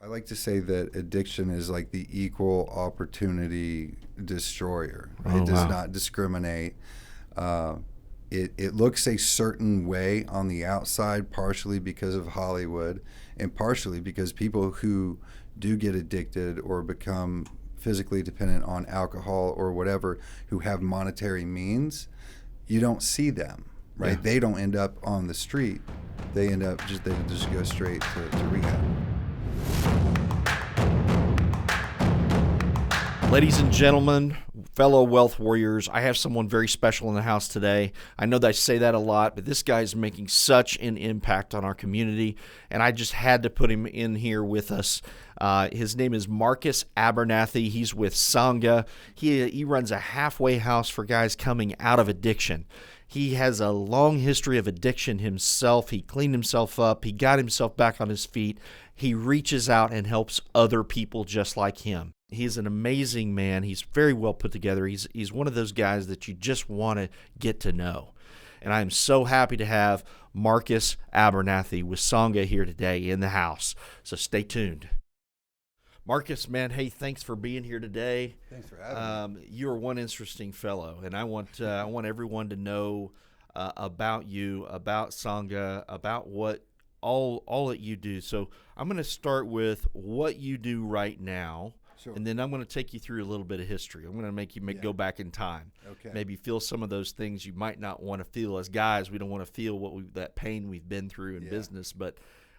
like to say that addiction is like the equal opportunity destroyer. Right? Oh, It does wow. not discriminate. Uh, it looks a certain way on the outside, partially because of Hollywood, and partially because people who do get addicted or become physically dependent on alcohol or whatever, who have monetary means, you don't see them, right? Yeah. They don't end up on the street. They just go straight to rehab. Ladies and gentlemen, fellow wealth warriors, I have someone very special in the house today. I know that I say that a lot, but this guy is making such an impact on our community, and I just had to put him in here with us. His name is Marcus Abernathy. He's with Sangha. He runs a halfway house for guys coming out of addiction. He has a long history of addiction himself. He cleaned himself up. He got himself back on his feet. He reaches out and helps other people just like him. He's an amazing man. He's very well put together. He's one of those guys that you just want to get to know. And I am so happy to have Marcus Abernathy with Sangha here today in the house. So stay tuned. Marcus, man, hey, thanks for being here today. Thanks for having me. You're one interesting fellow, and I want everyone to know about you, about Sangha, about what all that you do. So I'm going to start with what you do right now. Sure. And then I'm going to take you through a little bit of history. I'm going to make you go back in time. Okay. Maybe feel some of those things you might not want to feel as guys. We don't want to feel that pain we've been through in business. But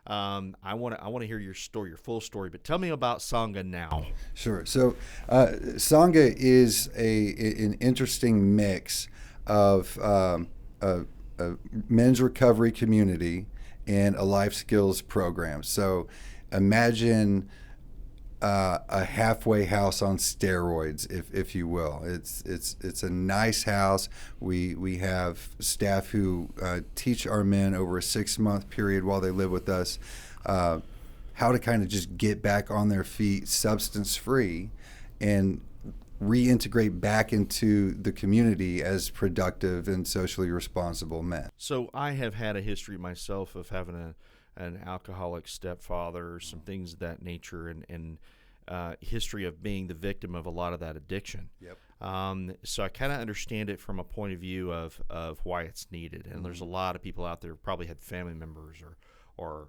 I want to hear your story, your full story. But tell me about Sangha now. Sure. So Sangha is an interesting mix of a men's recovery community and a life skills program. So imagine a halfway house on steroids, if you will. It's a nice house. We have staff who teach our men over a 6-month period while they live with us how to kind of just get back on their feet, substance free, and reintegrate back into the community as productive and socially responsible men. So I have had a history myself of having an alcoholic stepfather, some things of that nature, and history of being the victim of a lot of that addiction. Yep. So I kind of understand it from a point of view of why it's needed. And there's a lot of people out there who probably had family members or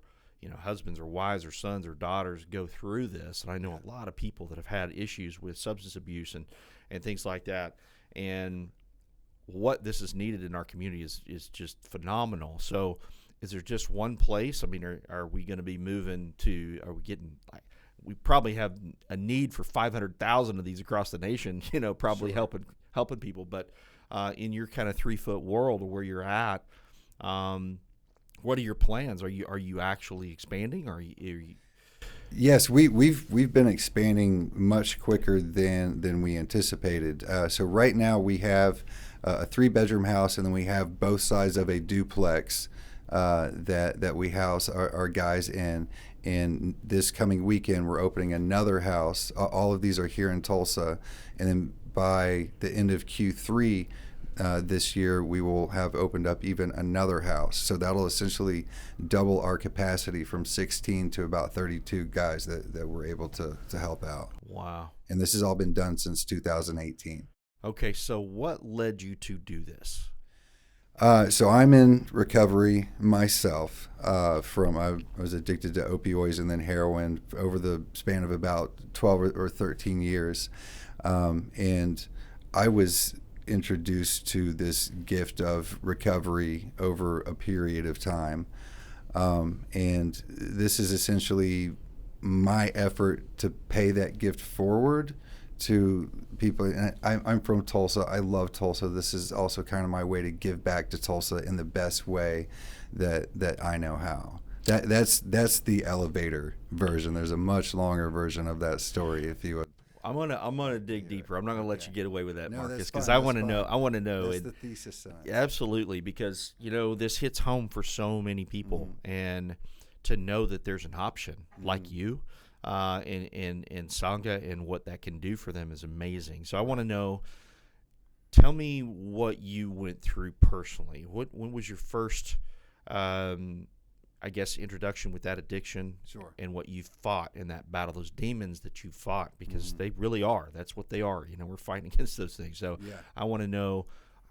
husbands or wives or sons or daughters go through this. And I know a lot of people that have had issues with substance abuse and things like that. And what this is needed in our community is just phenomenal. So is there just one place? I mean, are we going to be moving to, are we getting, we probably have a need for 500,000 of these across the nation, probably Sure. helping people. But in your kind of 3-foot world of where you're at, what are your plans? Are you actually expanding? Or are you... Yes, we've been expanding much quicker than we anticipated. So right now we have a 3-bedroom house, and then we have both sides of a duplex that we house our guys in. And this coming weekend, we're opening another house. All of these are here in Tulsa, and then by the end of Q3 this year, we will have opened up even another house. So that'll essentially double our capacity from 16 to about 32 guys that we're able to help out. Wow. And this has all been done since 2018. Okay, so what led you to do this? So I'm in recovery myself I was addicted to opioids and then heroin over the span of about 12 or 13 years. And I was introduced to this gift of recovery over a period of time. And this is essentially my effort to pay that gift forward to people. And I'm from Tulsa. I love Tulsa. This is also kind of my way to give back to Tulsa in the best way that I know how. That's the elevator version. There's a much longer version of that story, if you would. I'm gonna dig deeper. I'm not gonna let you get away with that, No, Marcus, that's because fine, I that's want to fine. know. I want to know. That's the thesis on it. Absolutely, because this hits home for so many people, and to know that there's an option like you, in Sangha, and what that can do for them is amazing. So I want to know. Tell me what you went through personally. When was your first I guess, introduction with that addiction Sure. and what you fought in that battle, those demons that you fought, because Mm-hmm. they really are. That's what they are. We're fighting against those things. So Yeah. I want to know,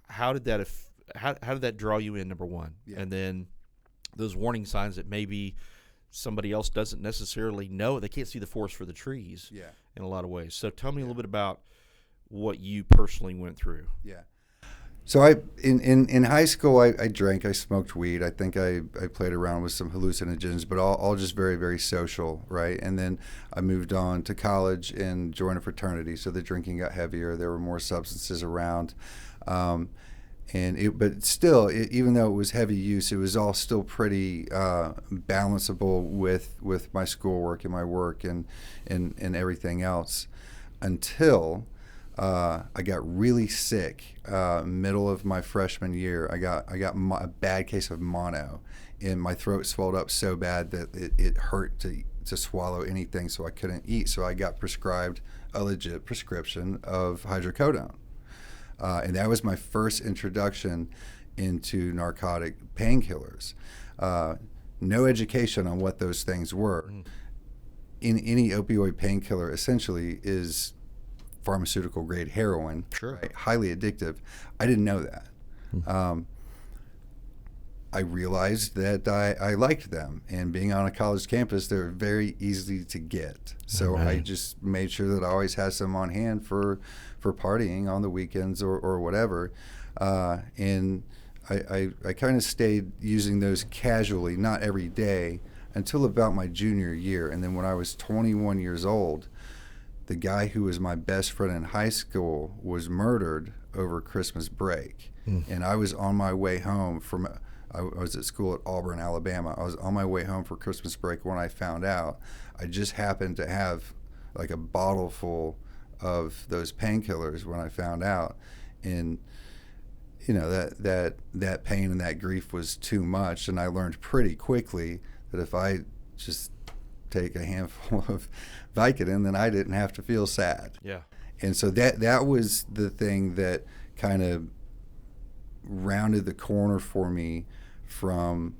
how did that draw you in, number one? Yeah. And then those warning signs that maybe somebody else doesn't necessarily know. They can't see the forest for the trees Yeah. in a lot of ways. So tell me a little bit about what you personally went through. Yeah. So in high school, I drank, I smoked weed. I think I played around with some hallucinogens, but all just very, very social, right? And then I moved on to college and joined a fraternity. So the drinking got heavier. There were more substances around. But still, even though it was heavy use, it was all still pretty balanceable with my schoolwork and my work and everything else, until I got really sick. Middle of my freshman year, I got a bad case of mono, and my throat swelled up so bad that it hurt to swallow anything, so I couldn't eat. So I got prescribed a legit prescription of hydrocodone. And that was my first introduction into narcotic painkillers. No education on what those things were. In any opioid painkiller, essentially, is pharmaceutical grade heroin. Sure. Right? Highly addictive. I didn't know that. I realized that I liked them, and being on a college campus, they're very easy to get. So I just made sure that I always had some on hand for partying on the weekends or whatever. And I kind of stayed using those casually, not every day, until about my junior year. And then when I was 21 years old, the guy who was my best friend in high school was murdered over Christmas break. And I was on my way home I was at school at Auburn, Alabama. I was on my way home for Christmas break when I found out. I just happened to have like a bottle full of those painkillers when I found out. And that pain and that grief was too much, and I learned pretty quickly that if I just take a handful of Vicodin, then I didn't have to feel sad. Yeah. And so that was the thing that kind of rounded the corner for me from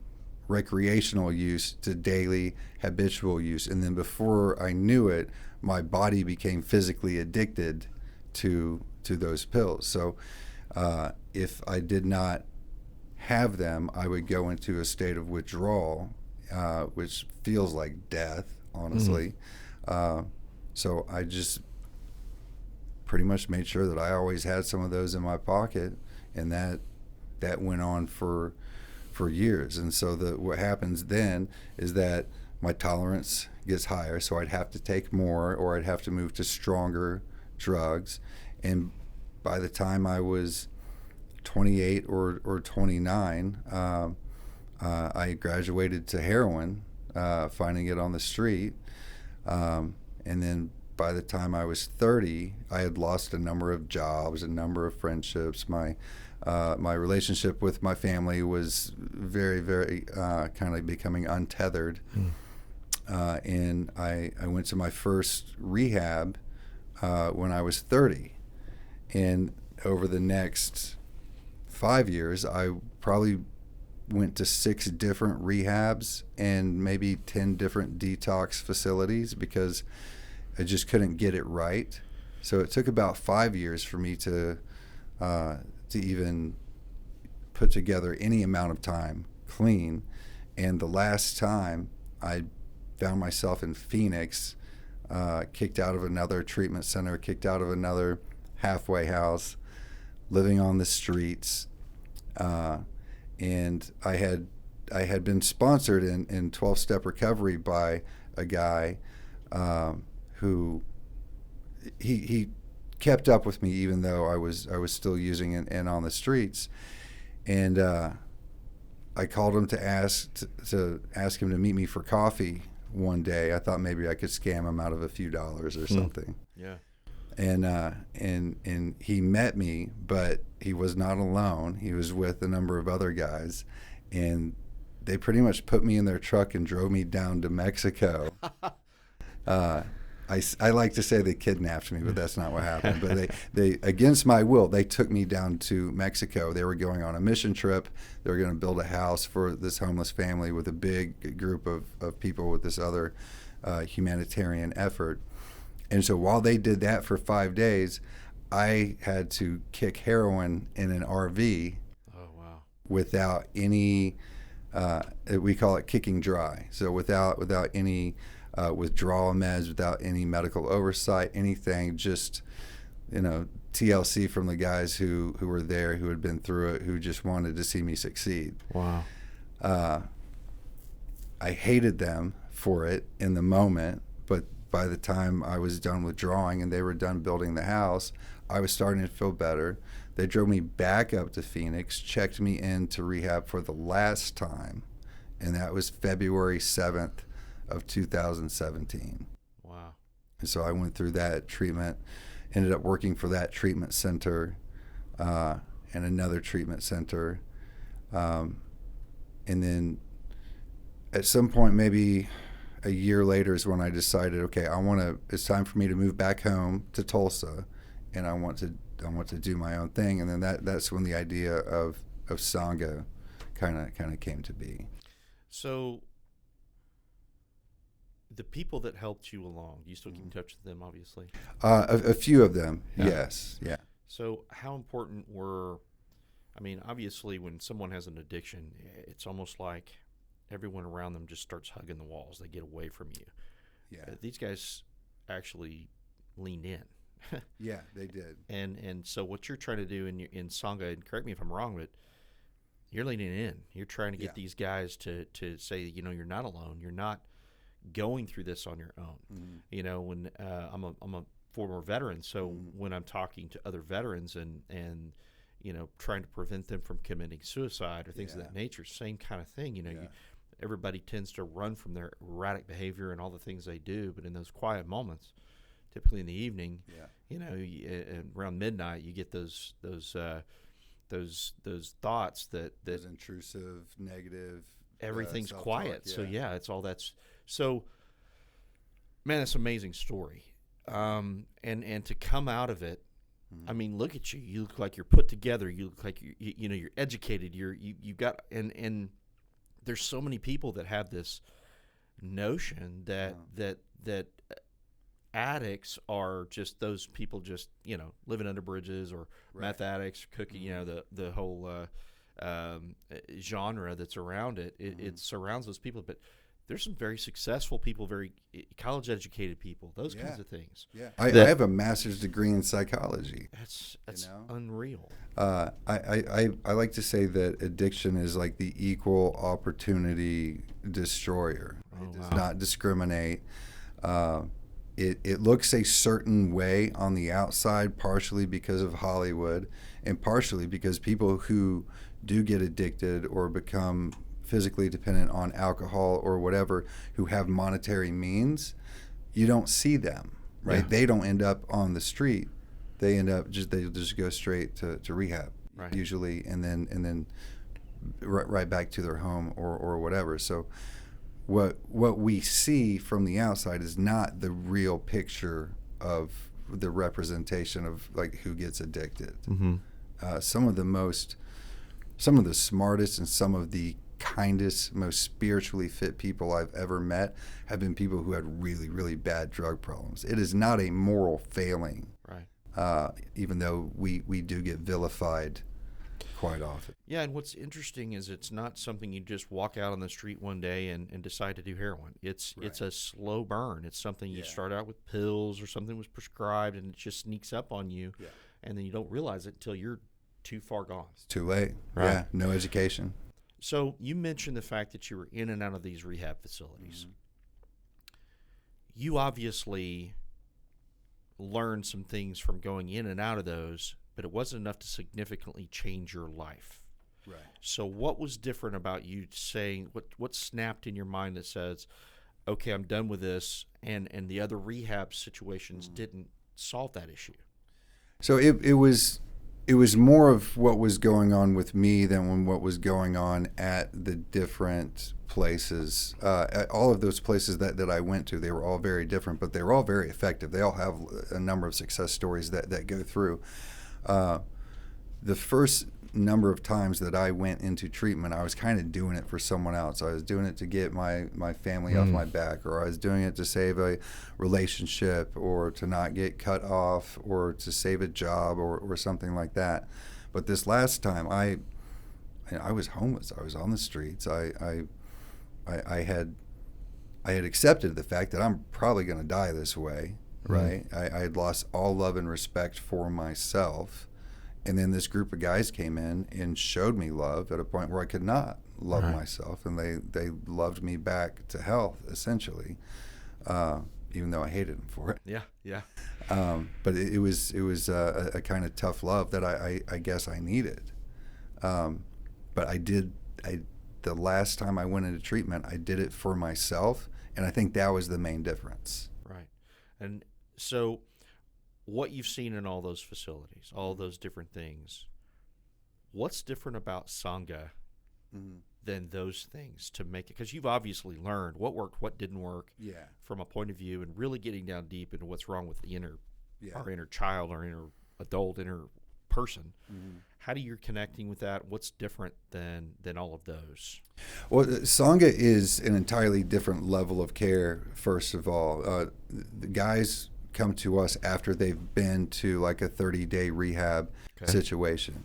recreational use to daily habitual use. And then before I knew it, my body became physically addicted to those pills. So if I did not have them, I would go into a state of withdrawal, which feels like death, honestly. So I just pretty much made sure that I always had some of those in my pocket, and that went on for years. And so what happens then is that my tolerance gets higher, so I'd have to take more, or I'd have to move to stronger drugs. And by the time I was 28 or 29, I graduated to heroin, finding it on the street. And then by the time I was 30, I had lost a number of jobs, a number of friendships. My relationship with my family was very, very kind of becoming untethered. And I went to my first rehab when I was 30. And over the next 5 years, I probably went to 6 different rehabs and maybe 10 different detox facilities because I just couldn't get it right. So it took about 5 years for me to even put together any amount of time clean. And the last time I found myself in Phoenix, kicked out of another treatment center, kicked out of another halfway house, living on the streets. And I had been sponsored in 12-step recovery by a guy who he kept up with me even though I was still using and on the streets. And I called him to ask him to meet me for coffee one day. I thought maybe I could scam him out of a few dollars or something. Yeah. And he met me, but he was not alone. He was with a number of other guys, and they pretty much put me in their truck and drove me down to Mexico. I like to say they kidnapped me, but that's not what happened. But they against my will, they took me down to Mexico. They were going on a mission trip. They were going to build a house for this homeless family with a big group of people with this other humanitarian effort. And so while they did that for 5 days, I had to kick heroin in an RV. Oh, wow. Without any, we call it kicking dry. So without any withdrawal meds, without any medical oversight, anything, just, TLC from the guys who were there, who had been through it, who just wanted to see me succeed. Wow. I hated them for it in the moment, but by the time I was done withdrawing and they were done building the house, I was starting to feel better. They drove me back up to Phoenix, checked me into rehab for the last time, and that was February 7th of 2017. Wow. And so I went through that treatment, ended up working for that treatment center and another treatment center. And then at some point, maybe a year later, is when I decided, okay, it's time for me to move back home to Tulsa, and I want to do my own thing. And then that's when the idea of Sangha kind of came to be. So the people that helped you along, do you still keep in touch with them, obviously? A few of them, Yeah. yes, yeah. So how important obviously when someone has an addiction, it's almost like everyone around them just starts hugging the walls. They get away from you. Yeah. These guys actually leaned in. Yeah, they did. And so what you're trying to do in Sangha, and correct me if I'm wrong, but you're leaning in. You're trying to get these guys to say, you're not alone. You're not going through this on your own. Mm-hmm. When I'm a former veteran, so when I'm talking to other veterans and trying to prevent them from committing suicide or things of that nature, same kind of thing. Everybody tends to run from their erratic behavior and all the things they do, but in those quiet moments, typically in the evening, around midnight, you get those thoughts that those intrusive, negative. Everything's self-talk, quiet. yeah. So it's all that's so. Man, that's an amazing story, and to come out of it. I mean, look at you. You look like you're put together. You look like you're educated. You got and there's so many people that have this notion that addicts are just those people just living under bridges or meth addicts, cooking. The whole genre that's around it. It surrounds those people, but there's some very successful people, very college-educated people, those kinds of things. Yeah, I have a master's degree in psychology. That's unreal. I like to say that addiction is like the equal opportunity destroyer. It does not discriminate. It looks a certain way on the outside, partially because of Hollywood, and partially because people who do get addicted or become physically dependent on alcohol or whatever, who have monetary means, you don't see them, right? Yeah. They don't end up on the street. They end up they just go straight to rehab, usually, and then right back to their home or whatever. So what we see from the outside is not the real picture of the representation of like who gets addicted. Some of the smartest and some of the kindest, most spiritually fit people I've ever met have been people who had really, really bad drug problems. It is not a moral failing, even though we do get vilified quite often. Yeah, and what's interesting is it's not something you just walk out on the street one day and decide to do heroin. It's a slow burn. It's something you start out with pills or something was prescribed, and it just sneaks up on you, and then you don't realize it until you're too far gone. It's too late. Yeah, no education. So you mentioned the fact that you were in and out of these rehab facilities. You obviously learned some things from going in and out of those, but it wasn't enough to significantly change your life. Right. So what was different about you saying, what snapped in your mind that says, okay, I'm done with this, and the other rehab situations didn't solve that issue? So it was it was more of what was going on with me than what was going on at the different places. At all of those places that I went to, they were all very different, but they were all very effective. They all have a number of success stories that go through. The first number of times that I went into treatment, I was kind of doing it for someone else. I was doing it to get my family off my back, or I was doing it to save a relationship, or to not get cut off, or to save a job, or something like that. But this last time, I was homeless. I was on the streets. I had accepted the fact that I'm probably going to die this way, right? I had lost all love and respect for myself. And then this group of guys came in and showed me love at a point where I could not love myself, and they loved me back to health, essentially, even though I hated them for it. Yeah. But it was a kind of tough love that I guess I needed. But the last time I went into treatment, I did it for myself, and I think that was the main difference. Right. And so, what you've seen in all those facilities, all those different things, what's different about Sangha than those things to make it? Because you've obviously learned what worked, what didn't work, from a point of view, and really getting down deep into what's wrong with the our inner child, our inner adult, inner person. How do you connecting with that? What's different than all of those? Well, Sangha is an entirely different level of care. First of all, the guys come to us after they've been to like a 30-day rehab situation.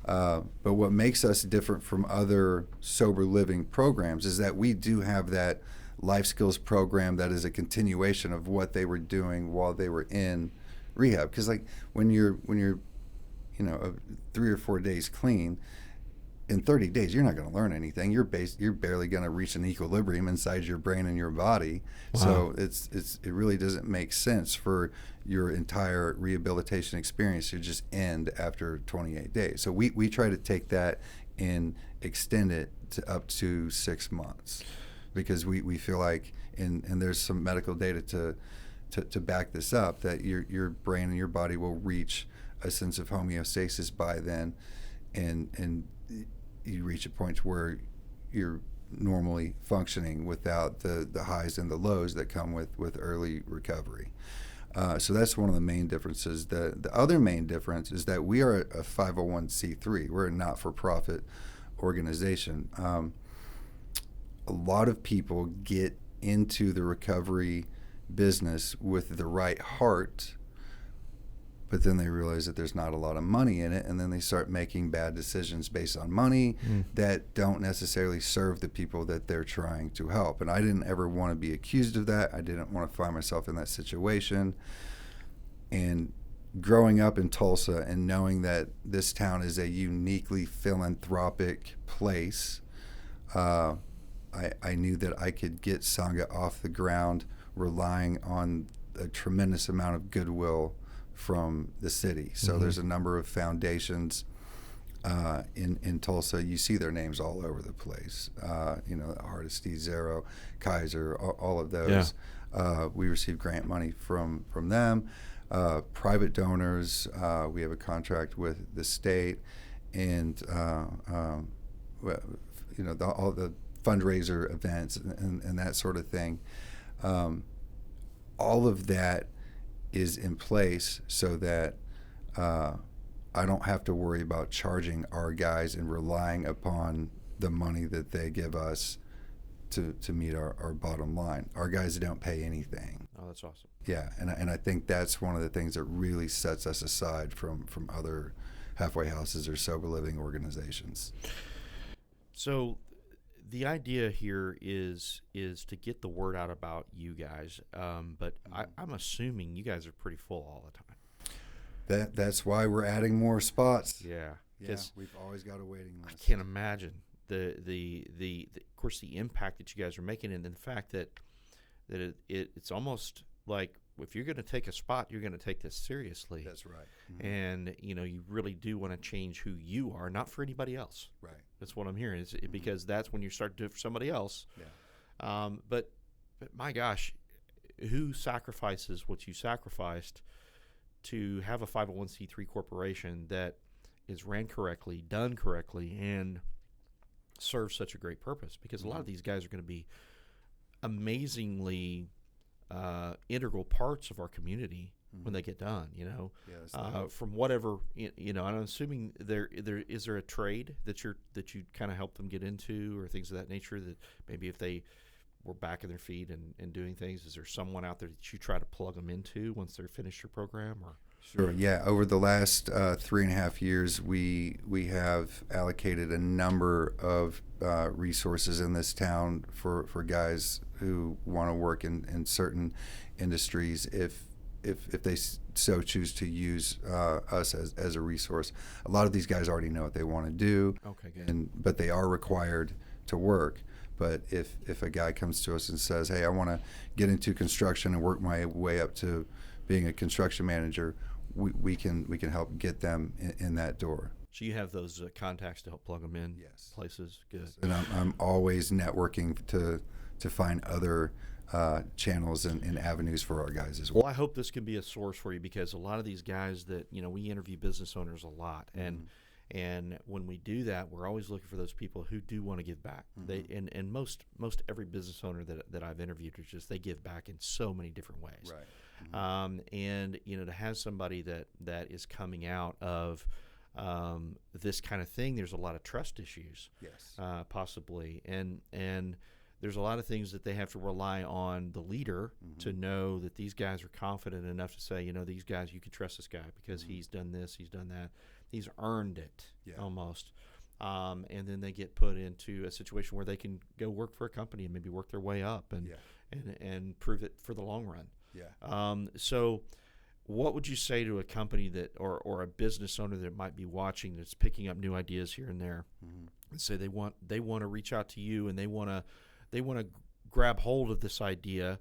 But what makes us different from other sober living programs is that we do have that life skills program that is a continuation of what they were doing while they were in rehab. Because like when you're 3 or 4 days clean, in 30 days, you're not going to learn anything. You're barely going to reach an equilibrium inside your brain and your body. Wow. So it really doesn't make sense for your entire rehabilitation experience to just end after 28 days. So we try to take that and extend it to up to 6 months, because we feel like, and there's some medical data to back this up, that your brain and your body will reach a sense of homeostasis by then, and you reach a point where you're normally functioning without the highs and the lows that come with early recovery. So that's one of the main differences. The other main difference is that we are a 501c3. We're a not-for-profit organization. A lot of people get into the recovery business with the right heart, but then they realize that there's not a lot of money in it, and then they start making bad decisions based on money that don't necessarily serve the people that they're trying to help. And I didn't ever want to be accused of that. I didn't want to find myself in that situation. And growing up in Tulsa and knowing that this town is a uniquely philanthropic place, I knew that I could get Sangha off the ground relying on a tremendous amount of goodwill from the city. So there's a number of foundations in Tulsa. You see their names all over the place. Hardesty, Zero, Kaiser, all of those. Yeah. We receive grant money from them. Private donors. We have a contract with the state, and all the fundraiser events and that sort of thing. All of that is in place so that I don't have to worry about charging our guys and relying upon the money that they give us to meet our bottom line. Our guys don't pay anything. Oh, that's awesome. Yeah, and I think that's one of the things that really sets us aside from other halfway houses or sober living organizations. So the idea here is to get the word out about you guys, but I'm assuming you guys are pretty full all the time. That's why we're adding more spots. Yeah, we've always got a waiting list. I can't imagine the of course the impact that you guys are making, and the fact that it's almost like if you're going to take a spot, you're going to take this seriously. That's right. And you really do want to change who you are, not for anybody else. Right. That's what I'm hearing. Is because that's when you start to do it for somebody else. Yeah. But my gosh, who sacrifices what you sacrificed to have a 501c3 corporation that is ran correctly, done correctly, and serves such a great purpose, because a lot of these guys are going to be amazingly integral parts of our community when they get done. From whatever and I'm assuming there is there a trade that you kind of help them get into, or things of that nature, that maybe if they were back on their feet and doing things, is there someone out there that you try to plug them into once they're finished your program? Or Sure. Yeah. Over the last 3.5 years, we have allocated a number of resources in this town for guys who want to work in certain industries, if they so choose to use us as a resource. A lot of these guys already know what they want to do. Okay, good. But they are required to work. But if a guy comes to us and says, "Hey, I want to get into construction and work my way up to being a construction manager," we can help get them in that door. So you have those contacts to help plug them in. Yes. Places. Good. And I'm always networking to find other channels and avenues for our guys as well. Well, I hope this can be a source for you, because a lot of these guys that we interview business owners a lot, and when we do that, we're always looking for those people who do want to give back. They and most every business owner that I've interviewed is just, they give back in so many different ways. Right. And to have somebody that is coming out of this kind of thing, there's a lot of trust issues. Yes. Possibly, and there's a lot of things that they have to rely on the leader to know that these guys are confident enough to say, these guys, you can trust this guy because he's done this, he's done that, he's earned it almost. And then they get put into a situation where they can go work for a company and maybe work their way up and prove it for the long run. Yeah. So what would you say to a company that or a business owner that might be watching, that's picking up new ideas here and there, and say they want to reach out to you, and they want to grab hold of this idea,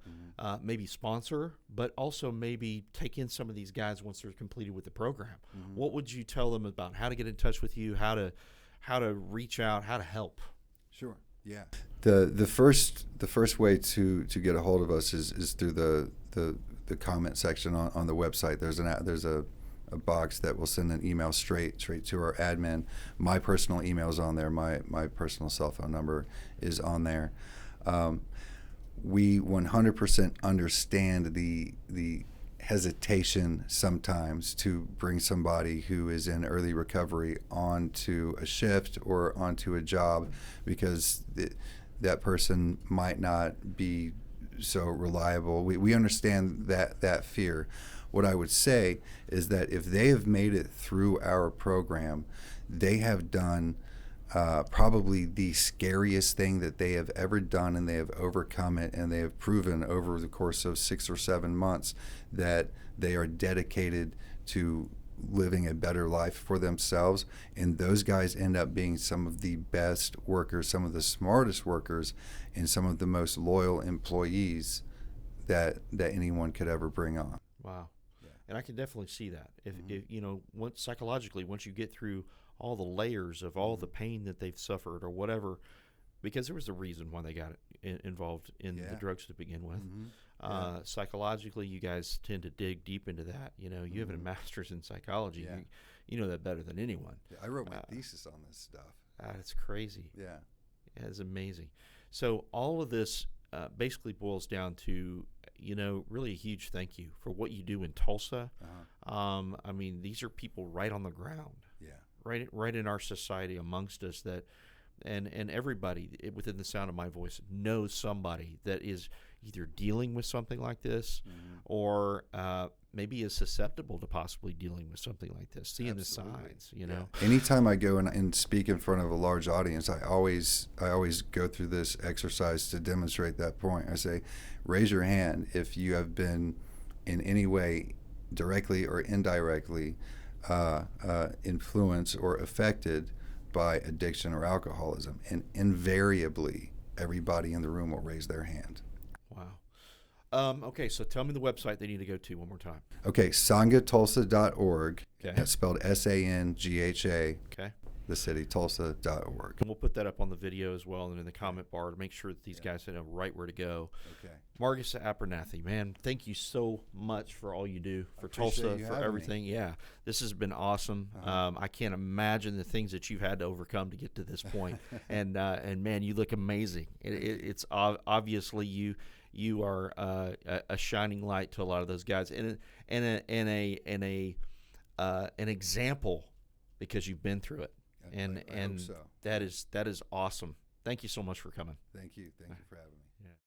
maybe sponsor, but also maybe take in some of these guys once they're completed with the program? What would you tell them about how to get in touch with you, how to reach out, how to help? Sure. Yeah. The first way to get a hold of us is through the comment section on the website. There's a box that will send an email straight to our admin. My personal email is on there. My personal cell phone number is on there. We 100% understand the hesitation sometimes to bring somebody who is in early recovery onto a shift or onto a job, because that person might not be so reliable. We understand that fear. What I would say is that if they have made it through our program, they have done probably the scariest thing that they have ever done, and they have overcome it, and they have proven over the course of 6 or 7 months that they are dedicated to living a better life for themselves. And those guys end up being some of the best workers, some of the smartest workers, and some of the most loyal employees that anyone could ever bring on. Wow. Yeah. And I can definitely see that. If once psychologically, once you get through all the layers of all the pain that they've suffered or whatever, because there was a reason why they got involved in the drugs to begin with. Psychologically, you guys tend to dig deep into that. You have a master's in psychology. Yeah. You know that better than anyone. Yeah, I wrote my thesis on this stuff. That's crazy. Yeah. It's amazing. So all of this basically boils down to, really a huge thank you for what you do in Tulsa. I mean, these are people right on the ground. Yeah. Right in our society amongst us, that and everybody within the sound of my voice knows somebody that is either dealing with something like this or maybe is susceptible to possibly dealing with something like this, seeing Absolutely. the signs. Anytime I go and speak in front of a large audience, I always go through this exercise to demonstrate that point. I say, raise your hand if you have been in any way, directly or indirectly, influenced or affected by addiction or alcoholism, and invariably everybody in the room will raise their hand. Wow. Okay, so tell me the website they need to go to one more time. Okay, sangatulsa.org. Okay. That's spelled SANGHA. Okay. the city, Tulsa.org. And we'll put that up on the video as well and in the comment bar to make sure that these guys know right where to go. Okay. Marcus Abernathy, man, thank you so much for all you do for appreciate Tulsa, you for having everything. me. Yeah, this has been awesome. I can't imagine the things that you've had to overcome to get to this point. and man, you look amazing. It's obviously you are a shining light to a lot of those guys, and an example because you've been through it. I hope so. that is awesome. Thank you so much for coming. Thank you for having me.